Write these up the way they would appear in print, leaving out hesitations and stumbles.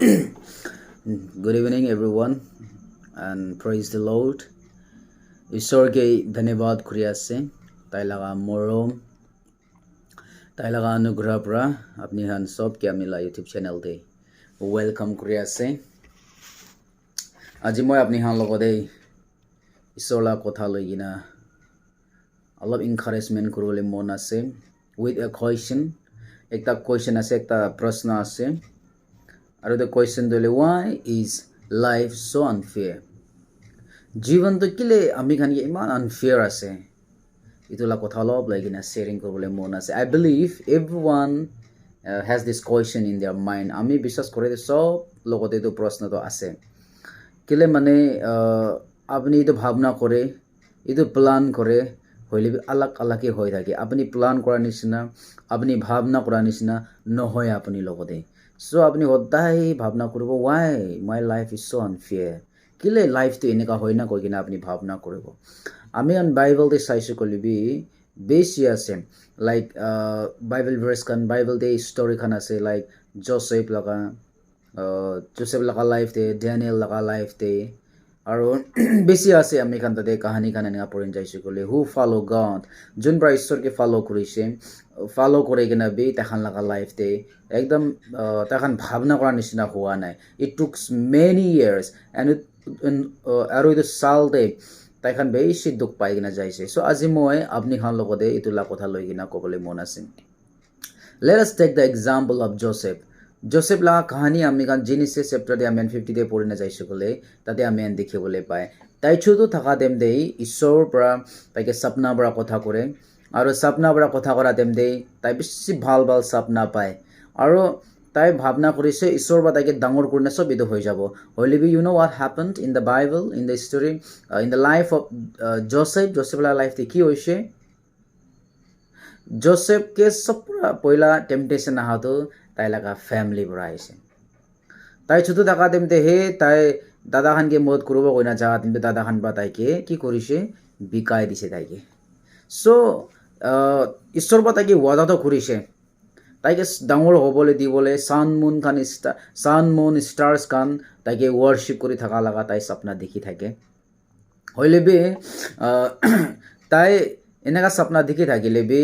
Good evening, everyone, and praise the Lord. ঈশ্বৰ কে ধন্যবাদ কৰি আছে তাই লগা মৰম তাই লগা অনুগ্ৰহ পৰা আপুনি হান সব কে আমি ইউটিউব চেনেল দে ওয়েলকাম কৰি আছে আজি মই আপুনি হান লগতে ঈশ্বৰৰ কথা লৈ কিনা অলপ এনকাৰেজমেন্ট কৰিবলৈ মন আছে with a question একটা question আছে একটা প্ৰশ্ন আছে আৰু the question দলে why is life so unfair जीवन तो किले आमी खान ये इमान unfair आसे इतुला कोथा अलप लागिना sharing करबले मन आसे I believe everyone has this question in their mind आमी विश्वास करे सब लोगते तो प्रश्न तो आसे किले माने आपनी तो भावना करे इतो प्लान करे হইলে अलग अलग হৈ থাকে আপনি প্লান কৰা নিচিনা আপনি ভাবনা কৰা নিচিনা নহয় আপনি লগতে সো আপনি সদায় ভাবনা কৰিব why my life is so unfair কিলে লাইফ তো এনেকা হয় না কই কিনা আপনি ভাবনা কৰিব আমি অন বাইবেল তে চাইছো কলিবি বেছি আছে লাইক বাইবেল ভার্স কান বাইবেল তে স্টোরি খান আছে লাইক জোসেফ লগা লাইফ তে ড্যানিয়েল লগা লাইফ তে আৰু বেছি আছে আমি খান তাতে কাহিনী খান এনেকা পঢ়িন যাইছো কলে হু ফলো গড যোন পৰা ঈশ্বৰকে ফলো কৰিছে ফলো কৰে কিনা বে তাখান লগা লাইফ তে একদম তাখান ভাবনা কৰা নিচিনা হোৱা নাই ইট টুকস মেনি ইয়াৰ্স এন্ড আৰু ইটো সাল দে তাইখান বেছি দুখ পাই কিনা যাইছে সো আজি মই আপনি খান লগতে ইতুলা কথা লৈ কিনা কবলৈ মন আছে let us take the example of joseph Joseph la kahani ami kan Genesis chapter de amen 50 de porina jaise kole tate amen dekhibole pai tai chudu thaka dem dei ishor pra taike sapna bra kotha kore aro sapna bra kotha kora dem dei tai beshi bhal sapna pai aro tai bhabna korise ishor ba taike dangor kurna sob edu hoi jabo hoile be you know what happened in the Bible in the story in the life of Joseph la life te ki hoise Joseph ke sapra poila temptation aha to তাই লাগা family বড় আইছে তাই ছুটু টাকা দেমতে হে তাই দাদা খানকে মদত করব কইনা জায়গা দিমতে দাদা খান বা তাইকে কি করিছে বিকায় দিছে তাইকে সো ঈশ্বর বা তাইকে ওয়াদা তো করিছে তাইকে ডাঙর হবলে দিবলে সান মুন স্টার্স খান তাইকে ওয়ার্শিপ করে থাকা লাগা তাই স্বপ্ন দেখি থাকে হইলে বে তাই এনেকা স্বপ্ন দেখি থাকিলে বে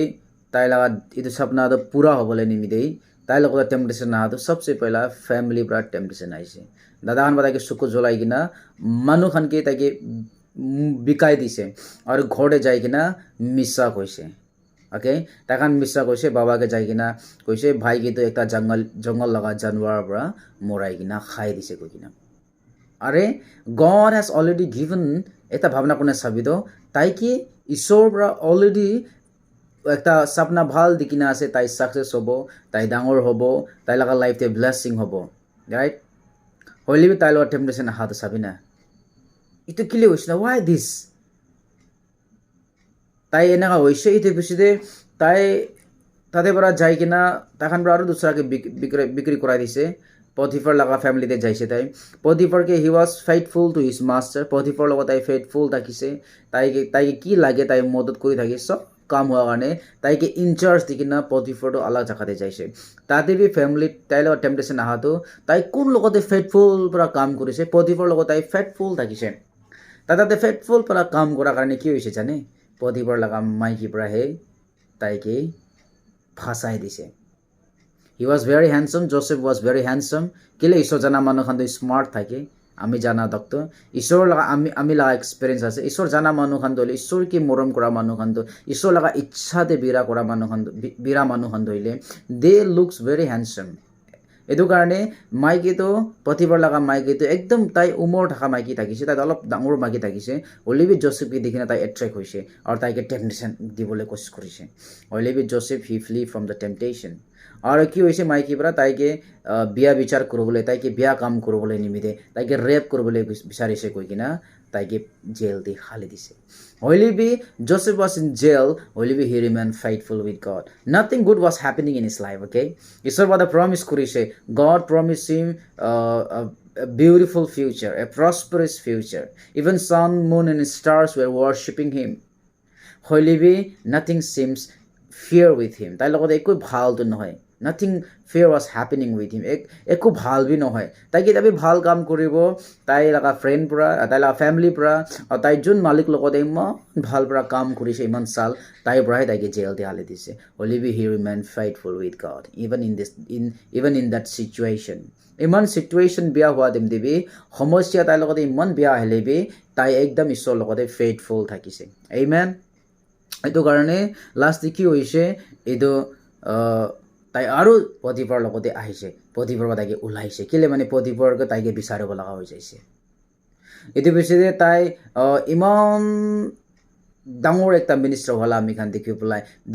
তাই লাগা ইটো স্বপ্ন তো পুরা হবলে নিমিদেই তাই লগতে টেম্পটেশন না তো सबसे पहला फैमिली ब्रा टेम्पटेशन आइसे दादा खान बताके सुको जलाई किना मानु खान के ताके बिकाय दिसे और घोड़े जाय किना मिसा कइसे ओके ताखान मिसा कइसे बाबा के जाय किना कइसे भाई के तो एकटा जंगल लगा जानवर ब्रा मोराय किना खाय दिसे कइ किना अरे गॉड हैज ऑलरेडी गिवन एता भावना कोने साबितो ताई के ईश्वर ब्रा ऑलरेडी একটা স্বপ্ন ভাল দিকিনা আছে তাই সাকসেস হবো তাই ডাঙর হবো তাই লাগা লাইফতে ব্লেসিং হবো রাইট হইলি তাই লগা টেম্পটেশন হাত সাবি না ইটো কিলে হইছে না ওয়াই দিস তাই এনেকা হইছে ইতে পিছতে তাই তাতে পৰা যাই কিনা তাখান পৰা আৰু দুসৰাকে বিক্ৰি কৰাই দিছে পথিফার লাগা ফ্যামিলিতে যাইছে তাই পথিফারকে হি ওয়াজ ফেইথফুল টু হিজ মাস্টার পথিফার লগত তাই ফেইথফুল থাকিছে তাইকে কি লাগে তাই মদত কৰি থাকে সব কাম হওয়ার কারণে তাইকে ইনচার্জ দিকিনা পথিফারটো আলাদা জায়গাতে যাইছে তাতে বি ফ্যামিলি তাই লগত টেম্পটেশন আহাতো তাই কোন লগতে ফেইথফুল পৰা কাম কৰিছে পথিফাৰ লগত তাই ফেইথফুল থাকিছে তাতে ফেইথফুল পৰা কাম কৰাৰ কাৰণে কি হৈছে জানে পথিফাৰ লাগা মাইকি পৰা হে তাইকে ফাঁসাই দিছে He was very handsome. Joseph was very handsome. Kile ishor jana manu khan to smart thake. Ami jana doctor. Ishor laga ami laga experience ase. Ishor jana manu khan to ishor ki morom kora manu khan to ishor laga ichha de bira kora manu khan to bira manu khan toile. They looks very handsome. এটো কাৰণে মাইকি তো পথিফাৰ লাগা মাইকি তো একদম তাই উমৰ ঢাকা মাইকি থাকিছে তাই অলপ ডাঙৰ মাইকি থাকিছে হলিবি জোসেফ কি দেখিনা তাই এট্ৰেক্ট হৈছে আৰু তাইকে টেম্পটেশন দিবলৈ কোशिশ কৰিছে হলিবি জোসেফ হি ফ্লি ফ্ৰম দ্য টেম্পটেশন আৰু কি হৈছে মাইকি পৰা তাইকে বিয়া বিচাৰ কৰিবলৈ তাইকে বিয়া কাম কৰিবলৈ নিমিতে তাইকে ৰেপ কৰিবলৈ বিচাৰিছে কৈ কিনা তাইকে জেল দি খালি দিছে হলিবি জোসেফ was in jail হলিবি he remained faithful with God nothing good was happening in his life okay ঈশ্বৰ বাদা promise কৰিছে God promised him a beautiful future a prosperous future even sun moon and stars were worshiping him হলিবি nothing seems fear with him তাই লগতে একো ভালটো নহয় Nothing fair was happening with him. একো ভাল বি নহয় তাই কেতিয়াবা ভাল কাম কৰিব তাই লগা ফ্ৰেণ্ড পৰা তাই লগা ফেমিলি পৰা তাই যোন মালিক লগতে ইমান ভাল পৰা কাম কৰিছে ইমান চাল তাইৰ পৰাই তাইকে জেল দিয়ালে দিছে only he remained faithful with God even in that situation. ইমান চিটুৱেশ্যন বেয়া হোৱা দিবি সমস্যা তাইৰ লগতে ইমান বেয়া আহিলে বি তাই একদম ঈশ্বৰৰ লগতে ফেইথফুল থাকিছে আমেন এইটো কাৰণে লাষ্ট কি হৈছে এইটো তাই আৰু পতিফাৰ লগতে আহিছে পতিফাৰ পৰা তাইকে ওলাইছে কেলে মানে পতিফাৰকে তাইকে বিচাৰিব লগা হৈ যাইছে এইটো পিছতে তাই ইমান ডাঙৰ একটা মিনিষ্টাৰ হ'লা আমি খান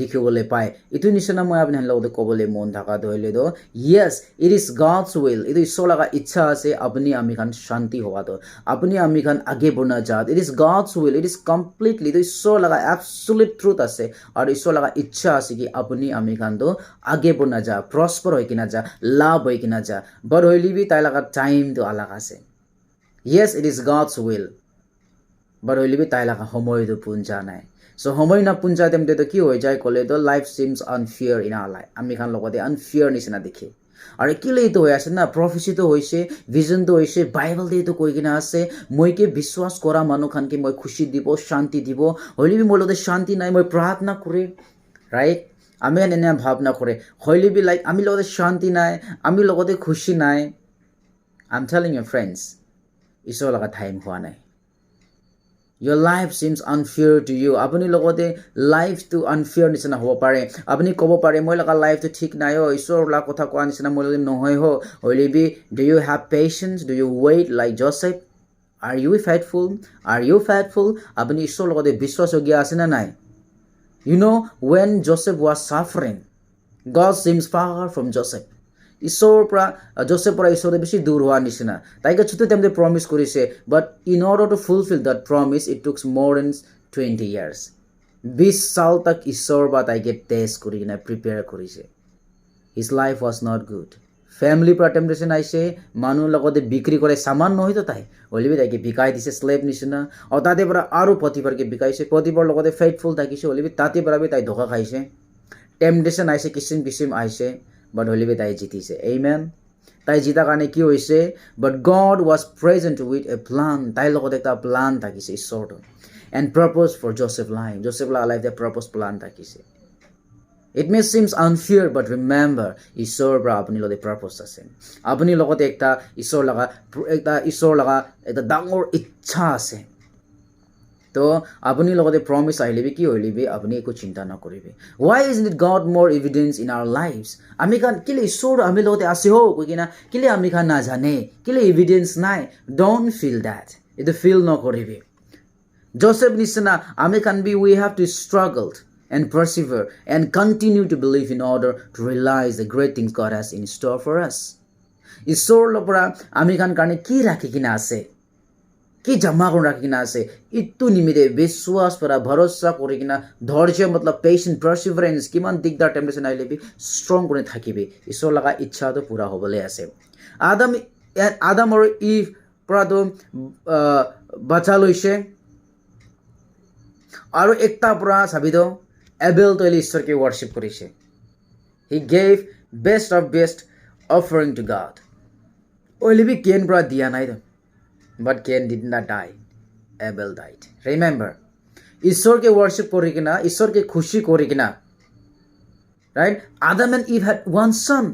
দেখিবলৈ পায় এইটো নিচিনা মই আপোনাৰ লগতে ক'বলৈ মন থকা ধৰিলেতো yes it is God's will এইটো ঈশ্বৰ লগা ইচ্ছা আছে আপুনি আমি খান শান্তি হোৱাটো আপুনি আমি খান আগে বঢ়া যাত it is God's will it is completely এইটো ঈশ্বৰ লগা এবছলিউট ট্ৰুথ আছে আৰু ঈশ্বৰ লগা ইচ্ছা আছে কি আপুনি আমি খানতো আগে বঢ়া যা প্ৰস্পাৰ হৈ কিনা যা লাভ হৈ কিনা যা বাট হইলিবি তাই লগা টাইমটো আলাগ আছে yes it is God's will বাট হইলিবি তাই লগা সময়টো পুঞ্জা নাই সো সময় না পুঞ্জা তেমতে কি হৈ যায় ক'লে তো life seems unfair in R life আমি খান লগতে আনফেয়াৰ নিচিনা দেখে আৰু কেলে এইটো হৈ আছে না প্ৰফেচিটো হৈছে ভিজনটো হৈছে বাইবেলতে এইটো কৈ কিনা আছে মইকে বিশ্বাস কৰা মানুহ খানকে মই খুশি দিব শান্তি দিব হইলিবি মোৰ লগতে শান্তি নাই মই প্ৰাৰ্থনা কৰে ৰাইট আমি এনে ভাৱনা কৰে হইলিবি লাইক আমি লগতে শান্তি নাই আমি লগতে খুশি নাই I am telling you friends ঈশ্বৰ লগা টাইম হোৱা নাই Your life seems unfair to you. Apuni logote life to unfair nisina hobo pare. Apuni kobo pare moi laga life to thik nai ho. Ishor la kotha koa nisina moi logote nohoi ho. Oilibi, do you have patience? Do you wait like Joseph? Are you faithful? Are you faithful? Apuni ishor logote biswas hogia asina nai. You know when Joseph was suffering, God seems far from Joseph. ঈশ্বৰ পৰা Joseph পৰা ঈশ্বৰে বেছি দূৰ হোৱা নিচিনা তাইকে ছুটে তেমতে প্ৰমিস কৰিছে but in order to fulfil that promise it tooks more than 20 years 20 সাল তক ঈশ্বৰ বা তাইকে টেষ্ট কৰি কিনে প্ৰিপেয়াৰ কৰিছে his life was not good family পৰা টেম্পটেশন আইছে মানুহ লগতে বিক্ৰী কৰে সামান নহয় তো তাই হলিবি তাইকে বিকাই দিছে স্লেভ নিচিনা আৰু তাতে পৰা আৰু পতিফাৰকে বিকাইছে পতিফাৰ লগতে ফেইথফুল থাকিছে হলিবি তাতে পৰা তাই ধোকা খাইছে টেম্পটেশন আইছে কিছিম আইছে but holibi tai jitise amen tai jita karone ki hoise but God was present with a plan tai logot ekta plan thakise ishor to and purpose for Joseph la life the purpose plan thakise it may seems unfair but remember ishor bra apni lote purpose ase apni logot ekta ishor laga ekta dangor ichha ase তো আপনি লগতে promise আহিলেবি কি হইলিবি আপনি একো চিন্তা নকৰিবি why isn't it God more evidence in our lives আমি কান কিলে ঈশ্বৰ আমি লগতে আছে হো কইনা কিলে আমি কান না জানে কিলে এভিডেন্স নাই don't feel that এটা ফিল নকৰিবি জোসেফ নিচিনা আমি কান B we have to struggle and persevere and continue to believe in order to realize the great things God has in store for us ঈশ্বৰ লপৰা আমি কান কাৰণে কি ৰাখি কিনা আছে কি জমা কৰি ৰাখি কিনা আছে ইটো নিমিতে বিশ্বাস পৰা ভৰসা কৰি কিনা ধৈৰ্য मतलब পেশেন্স পাৰসিভাৰেন্স কিমান দিগদাৰ টেম্পটেশন আইলেবি ষ্ট্ৰং কৰি থাকিবি ঈশ্বৰ লগা ইচ্ছাটো পুৰা হ'বলৈ আছে আদম আৰু ইভ পৰাটো বাচা লৈছে আৰু একটা পৰা চাবিতো এবেল তো ঈশ্বৰকে ওয়াৰ্শিপ কৰিছে he gave best of best offering to God ওলিবি কেন পৰা দিয়া নাই তো but Cain did not die. Abel died. Remember, Ishor ke worship korikina, Ishor ke khushi korikina. Right? Adam and Eve had one son.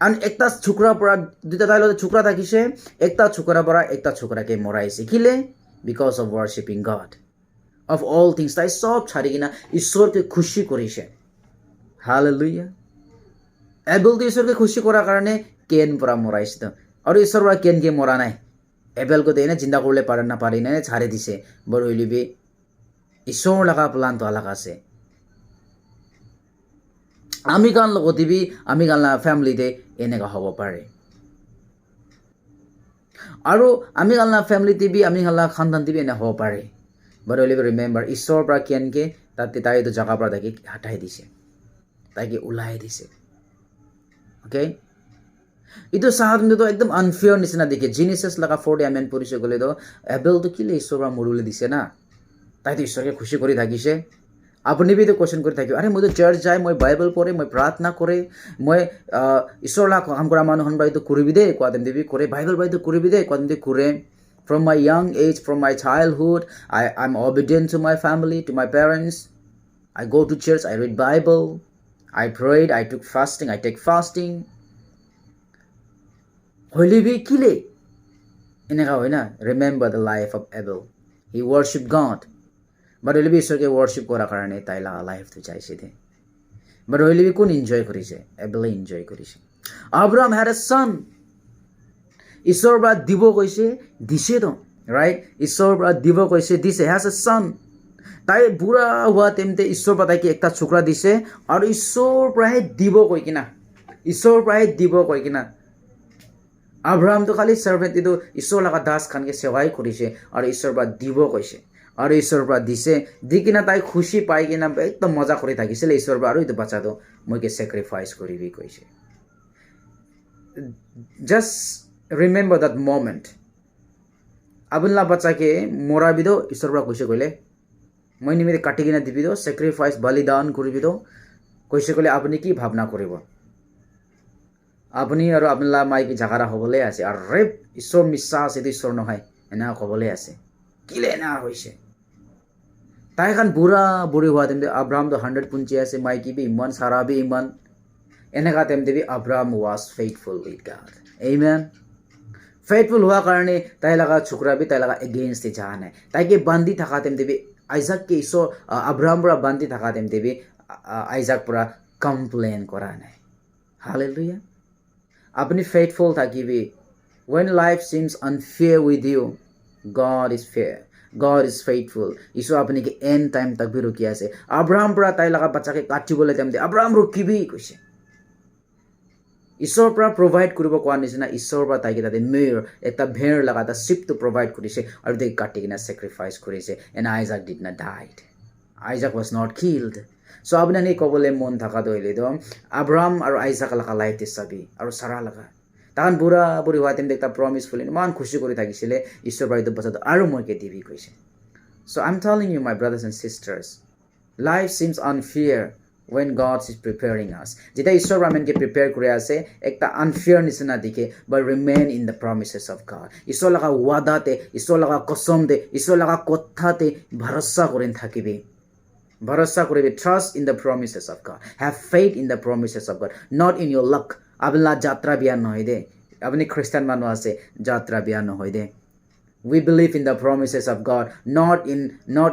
And ekta chukra para duta tailo chukra thakise, ekta chukra para ekta chukra ke moraise. Kile? Because of worshiping God. Of all things, tai sob chharikina Ishor ke khushi korise. Hallelujah. Abel to Ishor ke khushi kora karone Cain para moraise to. আৰু ঈশ্বৰ পৰা কেনকে মৰা নাই এবেলকো দেনে চিন্তা কৰিলে পাৰে না পাৰি না ছাড়ে দিছে বড় হইলিবি ঈশ্বৰ লগা প্লান তো আলাদা আছে আমি গান লগতিবি আমি গান ফ্যামিলিতে এনেকা হ'ব পাৰে আৰু আমি গান ফ্যামিলিতে বি আমি গান খানদান দিবি এনে হ'ব পাৰে বড় হইলিবি ৰিমেম্বাৰ ঈশ্বৰ পৰা কেনকে তাতে তাই তো জায়গা পৰা তাকে হটাই দিছে তাকে উলাই দিছে okay itu saat itu ekdom unfair nisina dikhe Genesis laga 40 amen porise gole to Abel to kile ishor ba morule dise na tai to ishor ke khushi kori thakise আপুনি বি তো কোৱেশ্যন কৰি থাকিব আৰে মই তো search যায় মই Bible পঢ়ে মই প্ৰাৰ্থনা কৰে মই ঈশ্বৰ লা কাম কৰা মানুহখন বাইতো কৰিবি দে কোৱা তেম দেবি কৰে বাইবেল বাইতো কৰিবি দে কোৱা তেম দেবি কৰে from my young age from my childhood I'm obedient to my family to my parents I go to church I read Bible I prayed I took fasting I take fasting হইলে B কিলে এনেকা হয় না remember the life of Abel he worshiped God but হইলে B ঈশ্বৰকে worship কৰাৰ কাৰণে তাই লা লাইফটো চাইছে দে but হইলে বি কোন এনজয় কৰিছে Abel এনজয় কৰিছে Abraham had a son ঈশ্বৰ পৰা দিব কৈছে দিছে তো ৰাইট ঈশ্বৰ পৰা দিব কৈছে দিছে has a son তাই বুঢ়া হোৱা তেমতে ঈশ্বৰ পৰা তাইকে একটা ছোকৰা দিছে আৰু ঈশ্বৰ পৰাই দিব কৈ কিনা ঈশ্বৰ পৰাই দিব কৈ কিনা আব্ৰাহাম তো খালি সাৰ্ভেন্ট ইটো ঈশ্বৰ লগা দাস খানকে সেৱাই কৰিছে আৰু ঈশ্বৰ পৰা দিব কৈছে আৰু ঈশ্বৰ পৰা দিছে দি কিনা তাই খুশি পাই কিনা একদম মজা কৰি থাকিছিল ঈশ্বৰ পৰা আৰু ইটো বাচ্চাটো মইকে স্যাক্ৰিফাইস কৰিবি কৈছে জাস্ট ৰিমেম্বৰ দ্যাট মোমেন্ট আপুনলা বাচ্চাকে মৰাবি দো ঈশ্বৰ পৰা কৈছে কইলে মই নিমিতে কাটি কিনা দিবি দো স্যাক্ৰিফাইস বলিদান কৰিবি দো কৈছে কলে আপুনি কি ভাবনা কৰিব আপুনি আৰু আপোনালা মাইকি জাগাৰা হ'বলে আছে আৰু ৰেপ ঈশ্বৰ মিছা আছে ঈশ্বৰ নহয় এনা ক'বলে আছে কিলে না হৈছে তাই খান বুঢ়া বুঢ়ী হোৱা তেমতে আব্ৰাহাম তো 100 পুঞ্চি আছে মাইকি বি ইমান সাৰা বি ইমান এনেকা তেমতে বি Abraham was faithful with God amen faithful হোৱা কাৰণে তাই লগা ছোকৰা বি তাই লগা এগেইনষ্ট যা নাই তাইকে বান্ধি থাকা তেমতে বি আইজাক কে ঈশ্বৰ আব্ৰাহাম পৰা বান্ধি থাকা তেমতে বি আইজাক পৰা কমপ্লেইন কৰা নাই হালেলুয়া আপনি faithful থাকিবি when life seems unfair with you God is fair God is faithful ঈশ্বৰ আপুনি কি end time তক বি ৰখি আছে আব্ৰাহাম পৰা তাই লগা বাচ্চাকে কাটিবলৈ তেমতে আব্ৰাহাম ৰখিবি কৈছে ঈশ্বৰ পৰা প্ৰভাইড কৰিব কোৱা নিচিনা ঈশ্বৰ পৰা তাইকে তাতে মেৰ এটা ভেৰ লগা এটা শিপটো প্ৰভাইড কৰিছে আৰু তাই কাটি কিনা স্যাক্ৰিফাইস কৰিছে and Isaac did not died Isaac was not killed so আপনি নি কবলে মন থাকা দইলে তো আব্রাহাম আর আইজাক লাগা লাইতে সাবি আর সারা লাগা তাহান বুঢ়া বুঢ়ী হোৱা তেম একটা প্ৰমিস ফুলি মান খুশি কৰি থাকিছিলে ঈশ্বৰ বাইদ বছৰ আৰু মইকে দিবি কৈছে so I'm telling you my brothers and sisters life seems unfair when God is preparing us যেতিয়া ঈশ্বৰ আমানকে প্ৰিপেয়াৰ কৰি আছে একটা unfair নিচিনা দেখে but remain in the promises of God ঈশ্বৰ লগা ওয়াদাতে ঈশ্বৰ লগা কসমতে ঈশ্বৰ লগা কথাতে ভৰসা কৰি থাকিবি ভরসা করিবি trust in the promises of God have faith in the promises of God not in your luck আপনি যাত্রা বিয়া নহয় দে আপনি খ্রিস্টান মানুষ আছে যাত্রা বিয়া নহয় দে we believe in the promises of God not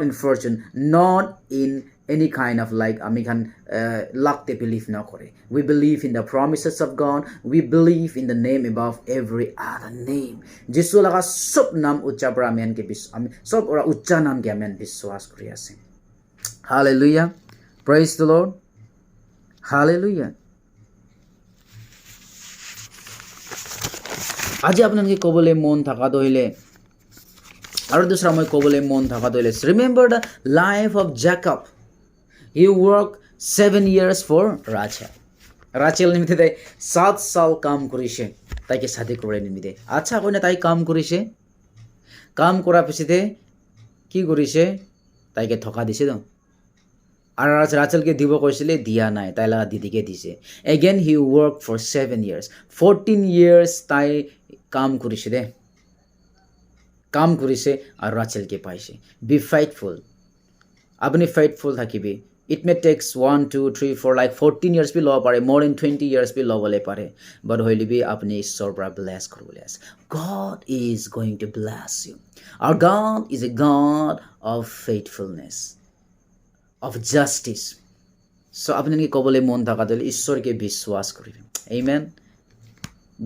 in fortune not in any kind of like আমি খান luck te believe না করে we believe in the promises of God we believe in the name above every other name যিশু লাগা সব নাম উচ্চা পৰা আমি আনকে আমি সব ওরা উচ্চা নাম কে আমি বিশ্বাস করি আছে Hallelujah. Praise the Lord. Hallelujah. আজি আপোনালোকে ক'বলৈ মন থাকা দইলে আৰু দুসৰা মই ক'বলৈ মন থাকা দইলে remember the life of Jacob he worked 7 years for Rachel নিমিতে তাই 7 সাল কাম কৰিছে তাইকে শাদি কৰে নিমিতে আচ্ছা কইনা তাই কাম কৰিছে কাম কৰা পিছতে কি কৰিছে তাইকে ঠকা দিছে তো আর রাচেলকে দিব কৈছিলে দিয়া নাই তাই লাগা দিদিকে দিছে again he worked for 7 years 14 years তাই কাম কৰিছে দে কাম কৰিছে আর রাচেলকে পাইছে be faithful আপনি faithful থাকিবি it may takes 1 2 3 4 like 14 years B লব পাৰে more than 20 years বি লবলে পাৰে but হইলি বি আপনি ঈশ্বৰ পৰা bless কৰবলে আছে God is going to bless you our God is a God of faithfulness of justice so apni kobole mon thaka dole ishwar ke biswas koribe amen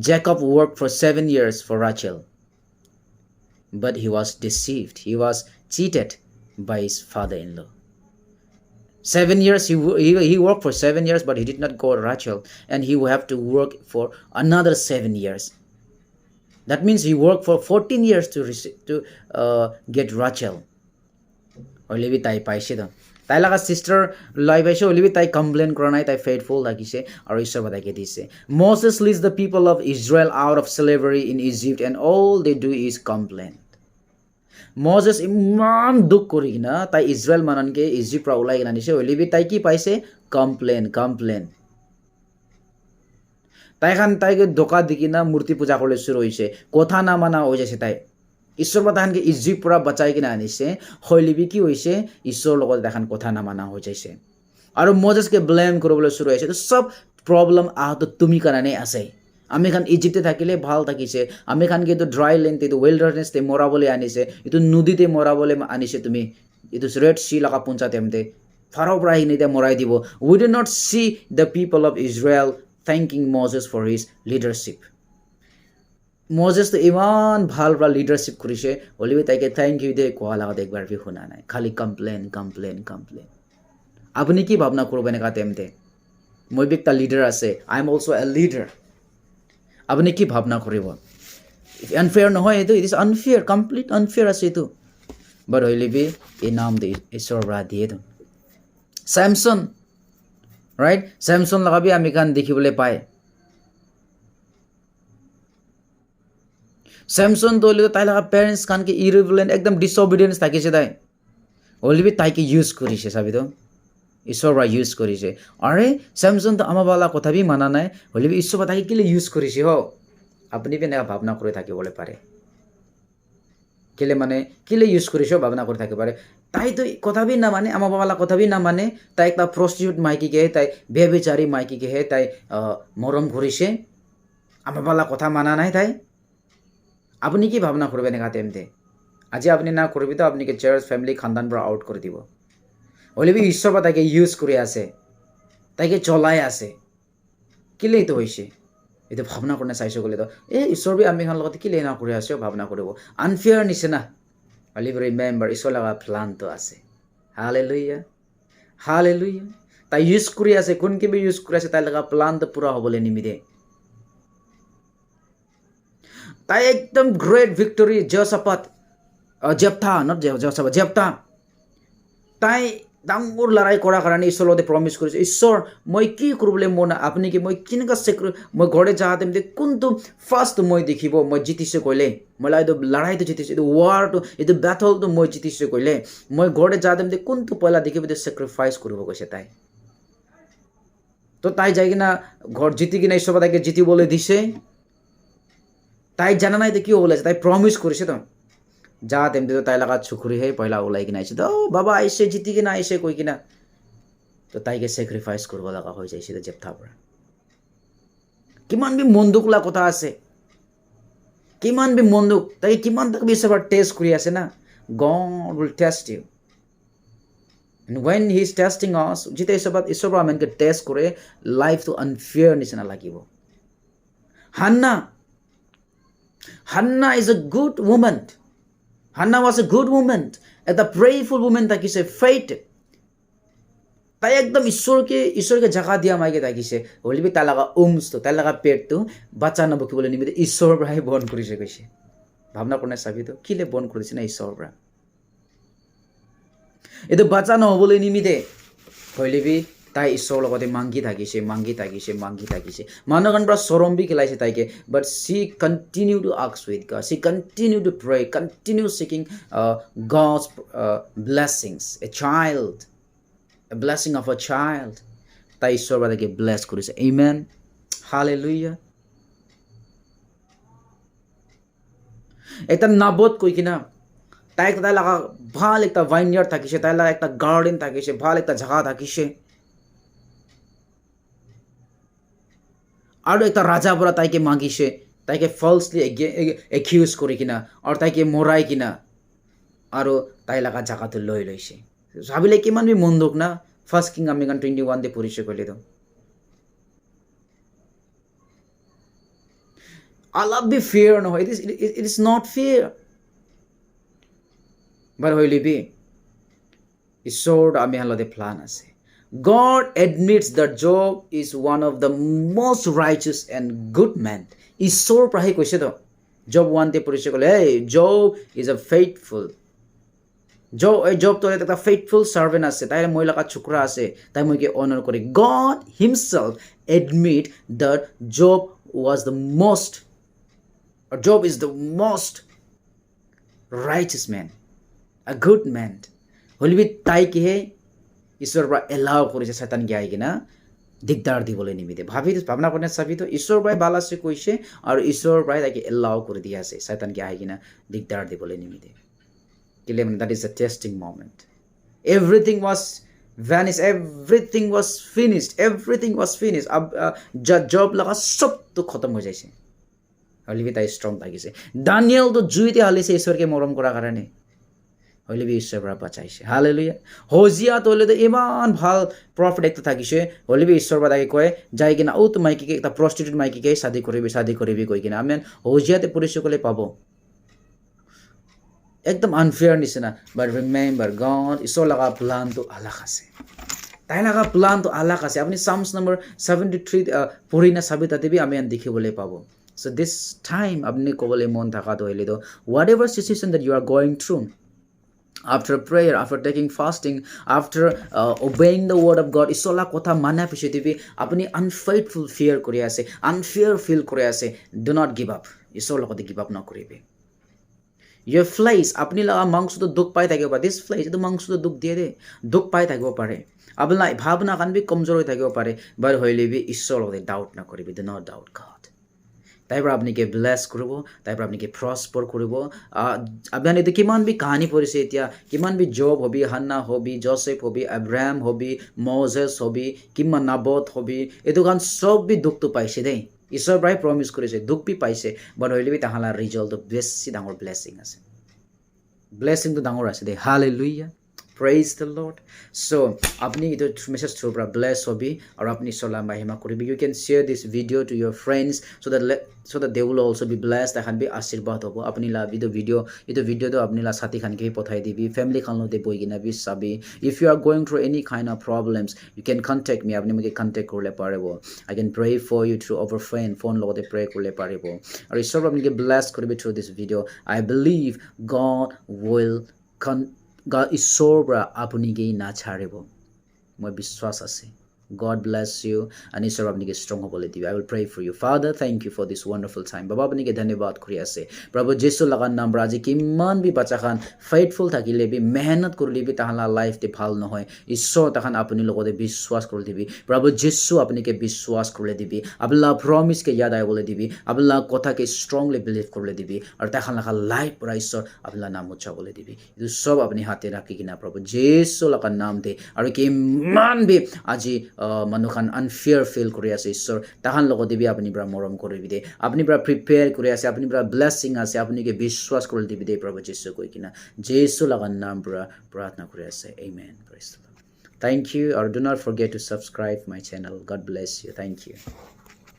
Jacob worked for 7 years for Rachel but he was deceived he was cheated by his father-in-law 7 years he worked for 7 years but he did not go Rachel and he will have to work for another 7 years that means he worked for 14 years to get Rachel olivi tai paise do তাই লাগা sister লাই পাইছে হলিবি তাই complain কৰা নাই তাই faithful লাগিছে আৰু ঈশ্বৰ বাদাকে দিছে Moses leads the people of Israel out of slavery in Egypt and all they do is complain Moses ইমান দুখ কৰি কিনা তাই ইজৰাইল মাননকে ইজিপ্তৰ পৰা ওলাই কিনা নিছে হ'লেবি তাই কি পাইছে কমপ্লেইন তাইকে দোকা দি কিনা মূৰ্তি পূজা কৰিবলৈ শুৰু হৈছে কথা নামানা হৈ যাইছে তাই ঈশ্বৰৰ পৰা তাহানকে ইজিপ্তৰ পৰা বচাই কিনা আনিছে হ'লেবি কি হৈছে ঈশ্বৰৰ লগত তাহান কথা নামানা হৈ যাইছে আৰু মজেছকে ব্লেম কৰিবলৈ শুৰু হৈছে তো সব প্ৰব্লেম আহতো তুমি কাৰণে আছে আমি খান ইজিপ্তে থাকিলে ভাল থাকিছে আমি খান কিন্তু ড্ৰাই লেণ্ড এইটো ৱেল্ডাৰনেছতে মৰাবলৈ আনিছে এইটো নদীতে মৰাবলৈ আনিছে তুমি এইটো ৰেড সি লগা পুঞ্চা তেমতে ফাৰৰ পৰা আহি এতিয়া মৰাই দিব we did not see the people of Israel thanking Moses for his leadership. Moses তো ইমান ভাল লিডাৰশ্বিপ কৰিছে হ'লেও তাইকে থেংক ইউ দে কোৱা লগত একবাৰ বি শুনা নাই খালি কমপ্লেইন আপুনি কি ভাবনা কৰিব এনেকা তেমতে মই বি এটা লিডাৰ আছে I am also' A leader আপুনি কি ভাবনা কৰিব আনফেয়াৰ নহয় এইটো it is unfair complete unfair আছে এইটো বাট হ'লে বি এই নাম দে ঈশ্বৰৰ পৰা দিয়ে তো চেমছন ৰাইট চেমছন লগাবি আমি খান দেখিবলৈ পায় চেমছন তো তাই লগা পেৰেণ্টছ খানকে ইৰিভেলেণ্ট একদম ডিছঅবিডিয়েঞ্চ থাকিছে তাই হ'লেবি তাইকে ইউজ কৰিছে চাবি তো ঈশ্বৰৰ পৰা ইউজ কৰিছে আৰে চেমছন তো আমাৰ বালা কথা বি মানা নাই হ'লেবি ঈশ্বৰৰ পৰা তাইকে কেলে ইউজ কৰিছে আপুনি বি এনেকুৱা ভাৱনা কৰি থাকিবলৈ পাৰে কেলে ইউজ কৰিছে ভাৱনা কৰি থাকিব পাৰে তাই তো কথা বি নামানে আমাৰ বাবালা কথা বি নামানে তাই একটা প্ৰষ্টিটিউট মাইকীকেহে তাই বেবিচাৰী মাইকীকেহে তাই মৰম কৰিছে আমাৰ বালা কথা মানা নাই তাই আপুনি কি ভাৱনা কৰিব এনেকা তেমতে আজি আপুনি না কৰিবি তো আপুনি চাৰ্চ ফেমিলি খানদান পৰা আউট কৰি দিব হ'লেবি ঈশ্বৰৰ পৰা তাইকে ইউজ কৰি আছে তাইকে চলাই আছে কেলে এইটো হৈছে এইটো ভাৱনা কৰি চাইছোঁ ক'লে তো ঈশ্বৰ বি আমি খান লগত কেলে না কৰি আছে ভাৱনা কৰিব আনফেয়াৰ নিচিনা হ'লেবি ৰিমেম্বাৰ ঈশ্বৰ লগা প্লানটো আছে হালেলুয়া তাই ইউজ কৰি আছে কোনকে বি ইউজ কৰি আছে তাই লগা প্লানটো পূৰা হ'বলৈ নিমিতে তাই একদম গ্ৰেট ভিক্টৰী জেপ্তা তাই ডাঙৰ লৰাই কৰাৰ কাৰণে ঈশ্বৰৰ লগতে প্ৰমিছ কৰিছে ঈশ্বৰ মই কি কৰিবলৈ মন আপুনি কি মই কেনেকুৱা মই ঘৰতে যাওঁতে কোনটো ফাৰ্ষ্ট মই দেখিব মই জিতিছোঁ কৈলে মই এইটো লৰাইটো জিতিছোঁ এইটো ৱাৰটো এইটো বেটলটো মই জিতিছোঁ কৈলে মই ঘৰতে যাওঁতে কোনটো পইলা দেখিব চেক্ৰিফাইচ কৰিব কৈছে তাই তো তাই যাই কিনা ঘৰ জিতি কিনা ঈশ্বৰৰ তাইকে জিতিবলৈ দিছে তাই জানা নাই কি ওলাইছে তাই প্ৰমিছ কৰিছে তো যা তেমতে তাই লগা চুখুৰীহে পইলা ওলাই কিনা আহিছে তো বাবা আহিছে জিতি কিনা আহিছে কৈ কিনা তো তাইকে চেক্ৰিফাইচ কৰিব লগা হৈ যাইছে জেপ্তাৰ পৰা কিমান বি মন দুখ লগা কথা আছে কিমান বি মন দুখ তাই কিমান তাক বি সবৰ টেষ্ট কৰি আছে না God will test you and when he is testing us যেতিয়া ঈশ্বৰ পৰা আমাক টেষ্ট কৰে লাইফটো আনফেয়াৰ নিচিনা লাগিব Hannah is a good woman. Hannah was a good woman. A prayerful woman থাকিছে faith. তাই একদম ঈশ্বৰকে জাগা দিয়া মাইকে থাকিছে হ'লেবি তাই লগা তাই লগা পেটটো বাচ্চা নবকিবলৈ নিমিতে ঈশ্বৰৰ পৰাহে বন্ধ কৰিছে কৈছে ভাৱনা কৰি চাবিতো কিলে বন্ধ কৰিছে না ঈশ্বৰৰ পৰা এইটো বাচ্চা নহ'বলৈ নিমিতে হ'লেবি তাই ঈশ্বৰৰ লগতে মাংগি থাকিছে মানুহখন পৰা চৰম্বি খেলাইছে তাইকে বাট she continue to ask with God she continue to pray continue seeking God's blessings a blessing of a child তাই ঈশ্বৰৰ পৰা তাইকে ব্লেছ কৰিছে amen hallelujah এটা নাবত কৈ কিনা তাই লগা ভাল একটা ভাইনয়াৰ্ড থাকিছে তাই লগা একটা গাৰ্ডেন থাকিছে ভাল একটা জাগা থাকিছে আৰু এটা ৰাজা পৰা তাইকে মাগিছে তাইকে ফলছলি একিউজ কৰি কিনা আৰু তাইকে মৰাই কিনা আৰু তাই লগা জাগাটো লৈ লৈছে ভাবিলে কিমান বি মন দুখ না ফাৰ্ষ্ট কিং আমি 21 দে পঢ়িছে ক'লে তো অলপ বি ফিয়াৰ নহয় it is not fear বাট হ'লে বি ঈশ্বৰ আমি হালতে প্লান আছে God admits that Job is one of the most righteous and good men. ঈশ্বৰ প্ৰাহে কৈছে তো Job 1 তে পঢ়িছে ক'লে hey Job is a faithful Job তো এটা faithful servant আছে তাই মই লগা চুকৰা আছে তাই মইকে অনাৰ কৰে God himself admit that Job is the most righteous man a good man হলিবি তাই কিহে ঈশ্বৰৰ পৰা এলাও কৰিছে শয়তান গিয়াই কিনা দিগদাৰ দিবলৈ নিমিতে ভাৱনা কৰি চাবি তো ঈশ্বৰৰ পৰাই ভাল আছে কৈছে আৰু ঈশ্বৰৰ পৰাই তাকে এলাও কৰি দিয়া আছে শয়তান গিয়া আহি কিনা দিগদাৰ দিবলৈ নিমিতে কেলে মানে that is a testing moment everything was vanished everything was finished job laga sab to khatam ho jaise হলিবি তাই strong লাগিছে দানিয়েল তো জুইতে হালিছে ঈশ্বৰকে মৰম কৰা কাৰণে হলিবি ঈশ্বৰৰ পৰা বাচাইছে হালেলুয়া হজিয়া তোলে তো ইমান ভাল প্ৰফিট একটা থাকিছে হলিবি ঈশ্বৰৰ পৰা তাকে কয় যাই কিনা ও তো মাইকীকে একটা প্ৰস্টিটিউট মাইকীকে শাদি কৰিবি কৈ কিনা আমেন হজিয়াতে পুলিচসকলে পাব একদম আনফেয়াৰ নিচিনা বাট ৰিমেম্বাৰ গড ঈশ্বৰ লগা প্লানটো আলাক আছে তাই লগা প্লানটো আলাক আছে আপুনি সামছ নম্বৰ 73 পঢ়ি না চাবি তাতে আমি দেখিবলৈ পাব so this time আপুনি ক'বলৈ মন থাকাটো হলে তো whatever situation that you are going through after prayer after taking fasting after obeying the word of god isola kotha mana pisetibi apni unfaithful fear kori ase unfair feel kori ase do not give up isola kote give up na koribe your flesh apni la mangso to duk pai thakibo this flesh to mangso to duk die de duk pai thakibo pare abla bhavna kan bi kamjor hoi thakibo pare bar hoile bi isola kote doubt na koribe do not doubt god তাইৰ আপুনিকে bless কৰিব তাইৰ আপুনিকে prosper কৰিব আপুনি এইটো কিমান B কাহিনী পঢ়িছে এতিয়া কিমান বি জব হবি হান্না হবি জোসেফ হবি আব্ৰাহাম হবি মজেছ হবি কিমান নাবত হবি এইটো গান সব বি দুখটো পাইছে দেই ঈশ্বৰ প্ৰায় প্ৰমিছ কৰিছে দুখ বি পাইছে বাট হইলে বি তাহালা ৰিজাল্টটো বেছি ডাঙৰ ব্লেছিং আছে ব্লেছিংটো ডাঙৰ আছে দেই hallelujah praise the lord so apni ito message through pra bless hobi aur apni sola mahima koribi you can share this video to your friends so that they will also be blessed and be ashirwad hobo apni la video to apni la sathi khan ke pothai dibi family khan lo de boi gina bi sabi if you are going through any kind of problems you can contact me apni moke contact korle parebo I can pray for you through over phone lo de pray korle parebo aur ishor apni ke bless koribi through this video I believe god will God ঈশ্বৰ পৰা আপুনিকে না ছাড়িব মই বিশ্বাস আছে God bless you and ঈশ্বৰ আপুনিকে strong হ'বলৈ দিব I will pray for you Father thank you for this wonderful time বাবা আপুনিকে ধন্যবাদ কৰি আছে প্ৰভু যীশু লগা নাম আজি কিমান বি বাচ্চাখান faithful থাকিলে বি মেহনত কৰিলে বি তাহালা লাইফ তে ভাল নহয় ঈশ্বৰ তাখান আপুনি লগতে বিশ্বাস কৰি দিবি প্ৰভু যীশু আপুনিকে বিশ্বাস কৰি দিবি আল্লাহ promise কে याद আইবলৈ দিবি আল্লাহ কথাকে strongly believe কৰিলে দিবি আৰু তাখান লগা লাইফ পৰা ঈশ্বৰ আল্লাহ নাম উচ্চাবলৈ দিবি ಇದು সব আপুনি হাতে ৰাখি কিনা প্ৰভু যীশু লগা নাম দে আৰু কিমান বি আজি মানুখান আনফেয়াৰ ফিল কৰি আছে ঈশ্বৰ তাহান লগত দিবি আপুনি পৰা মৰম কৰিবি দে আপুনি পৰা প্ৰিপেয়াৰ কৰি আছে আপুনি পৰা ব্লেছিং আছে আপুনিকে বিশ্বাস কৰি দিবি দে প্ৰভু যীশু কৈ কিনা যীশু লগা নাম পৰা প্ৰাৰ্থনা কৰি আছে amen praise the Lord thank you or do not forget to subscribe my channel god bless you thank you